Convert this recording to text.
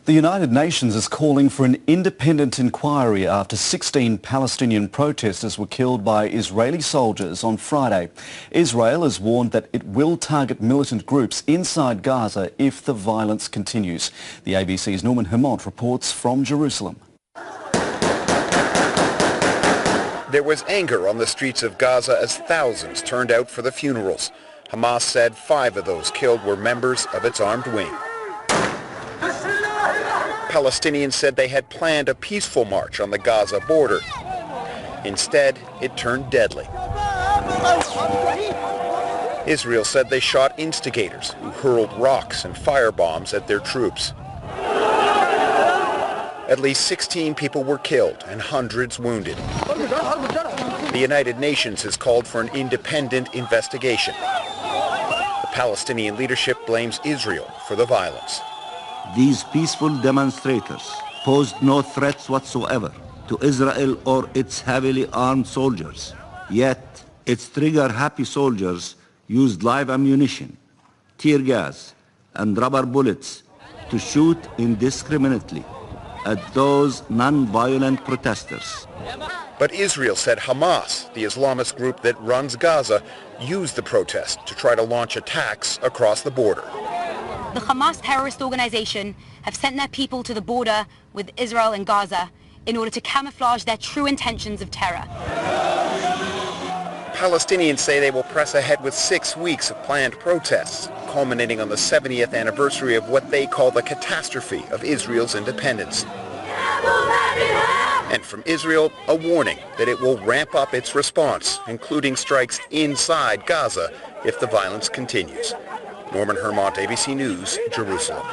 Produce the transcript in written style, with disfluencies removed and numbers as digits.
The United Nations is calling for an independent inquiry after 16 Palestinian protesters were killed by Israeli soldiers on Friday. Israel has warned that it will target militant groups inside Gaza if the violence continues. The ABC's Norman Hermont reports from Jerusalem. There was anger on the streets of Gaza as thousands turned out for the funerals. Hamas said 5 of those killed were members of its armed wing. Palestinians said they had planned a peaceful march on the Gaza border. Instead, it turned deadly. Israel said they shot instigators who hurled rocks and firebombs at their troops. At least 16 people were killed and hundreds wounded. The United Nations has called for an independent investigation. The Palestinian leadership blames Israel for the violence. These peaceful demonstrators posed no threats whatsoever to Israel or its heavily armed soldiers. Yet, its trigger-happy soldiers used live ammunition, tear gas, and rubber bullets to shoot indiscriminately at those non-violent protesters. But Israel said Hamas, the Islamist group that runs Gaza, used the protest to try to launch attacks across the border. The Hamas terrorist organization have sent their people to the border with Israel and Gaza in order to camouflage their true intentions of terror. Palestinians say they will press ahead with 6 weeks of planned protests, culminating on the 70th anniversary of what they call the catastrophe of Israel's independence. And from Israel, a warning that it will ramp up its response, including strikes inside Gaza if the violence continues. Norman Hermont, ABC News, Jerusalem.